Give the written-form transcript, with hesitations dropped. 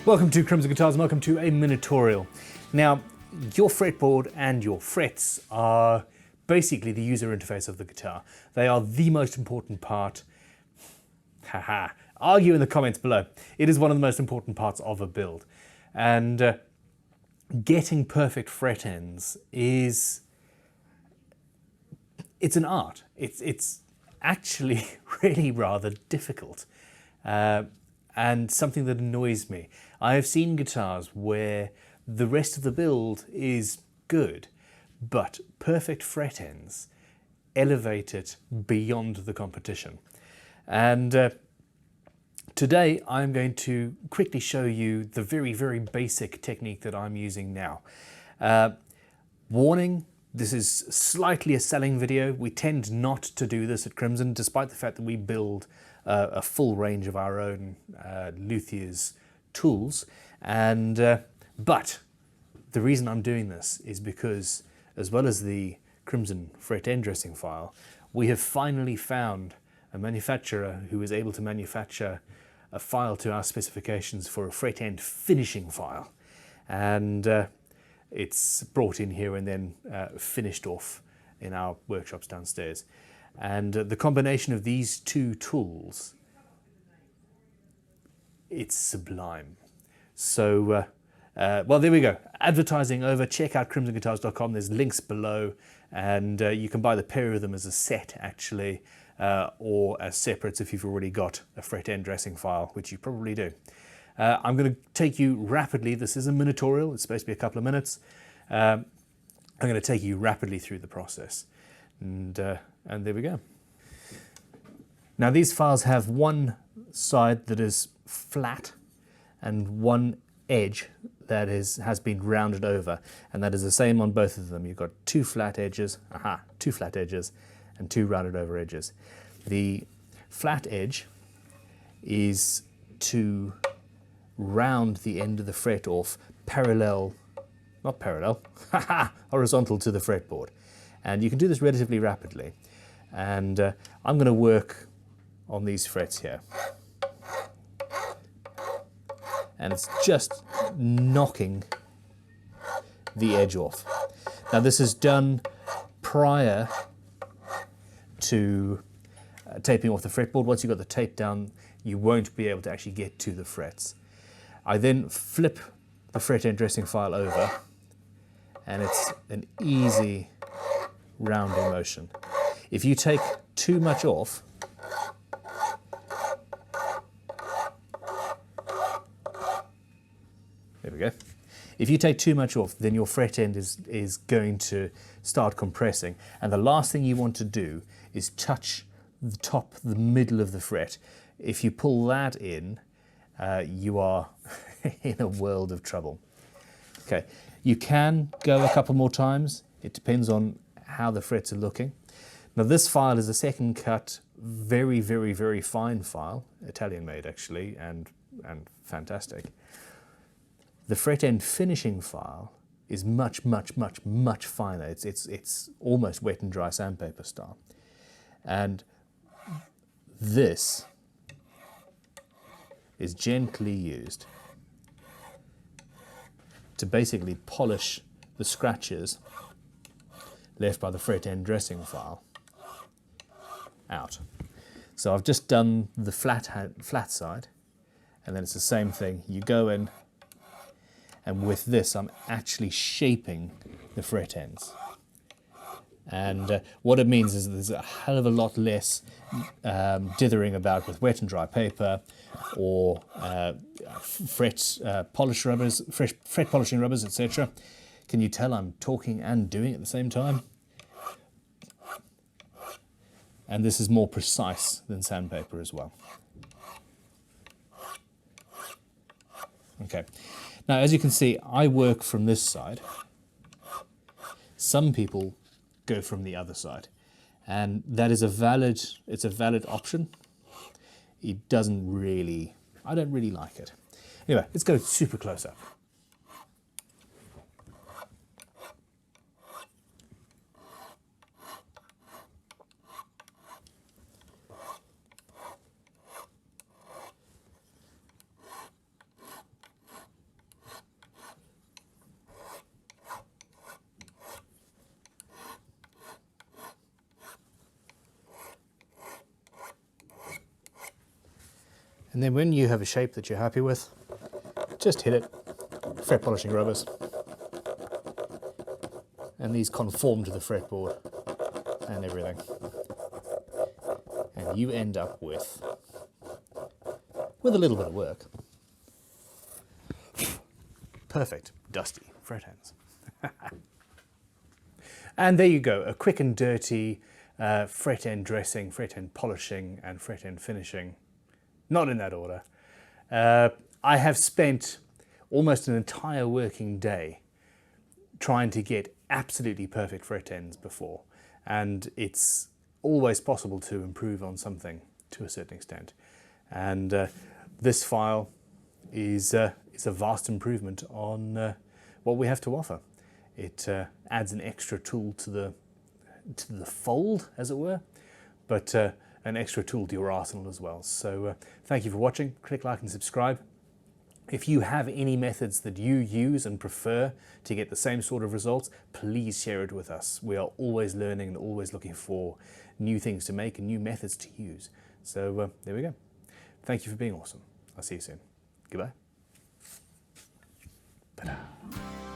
Welcome to Crimson Guitars and welcome to a Mini-Torial. Now, your fretboard and your frets are basically the user interface of the guitar. They are the most important part. Haha. Argue in the comments below. It is one of the most important parts of a build. And getting perfect fret ends is... it's an art. It's actually really rather difficult. And something that annoys me. I have seen guitars where the rest of the build is good, but perfect fret ends elevate it beyond the competition. And today I'm going to quickly show you the very, very basic technique that I'm using now. Warning, this is slightly a selling video. We tend not to do this at Crimson, despite the fact that we build a full range of our own luthier's tools. But the reason I'm doing this is because, as well as the Crimson fret end dressing file, we have finally found a manufacturer who is able to manufacture a file to our specifications for a fret end finishing file. And it's brought in here and then finished off in our workshops downstairs. And the combination of these two tools, it's sublime. So, well, there we go. Advertising over. Check out crimsonguitars.com. There's links below, and you can buy the pair of them as a set, actually, or as separates if you've already got a fret end dressing file, which you probably do. I'm going to take you rapidly. This is a Mini-Torial. It's supposed to be a couple of minutes. I'm going to take you rapidly through the process. And there we go. Now these files have one side that is flat and one edge that has been rounded over, and that is the same on both of them. You've got two flat edges, two flat edges and two rounded over edges. The flat edge is to round the end of the fret off horizontal to the fretboard. And you can do this relatively rapidly. And I'm going to work on these frets here. And it's just knocking the edge off. Now this is done prior to taping off the fretboard. Once you've got the tape down, you won't be able to actually get to the frets. I then flip the fret end dressing file over, and it's an easy rounding motion. If you take too much off, there we go. If you take too much off, then your fret end is going to start compressing. And the last thing you want to do is touch the middle of the fret. If you pull that in, you are in a world of trouble. Okay, you can go a couple more times. It depends on how the frets are looking. Now this file is a second cut, very, very, very fine file, Italian made actually, and fantastic. The fret end finishing file is much, much, much, much finer. It's almost wet and dry sandpaper style. And this is gently used to basically polish the scratches left by the fret end dressing file out. So I've just done the flat side, and then it's the same thing. You go in, and with this I'm actually shaping the fret ends. And what it means is there's a hell of a lot less dithering about with wet and dry paper or fret polishing rubbers, etc. Can you tell I'm talking and doing at the same time? And this is more precise than sandpaper as well. Okay, now as you can see, I work from this side. Some people go from the other side, and that is it's a valid option. It doesn't really, I don't really like it. Anyway, let's go super close up. And then when you have a shape that you're happy with, just hit it, fret polishing rubbers. And these conform to the fretboard and everything. And you end up with a little bit of work, perfect dusty fret ends. And there you go, a quick and dirty fret end dressing, fret end polishing, and fret end finishing. Not in that order. I have spent almost an entire working day trying to get absolutely perfect fret ends before, and it's always possible to improve on something to a certain extent. And this file is a vast improvement on what we have to offer. It adds an extra tool to the fold, as it were, but an extra tool to your arsenal as well. So thank you for watching. Click like and subscribe. If you have any methods that you use and prefer to get the same sort of results, please share it with us. We are always learning and always looking for new things to make and new methods to use. So there we go. Thank you for being awesome. I'll see you soon. Goodbye. Ta-da.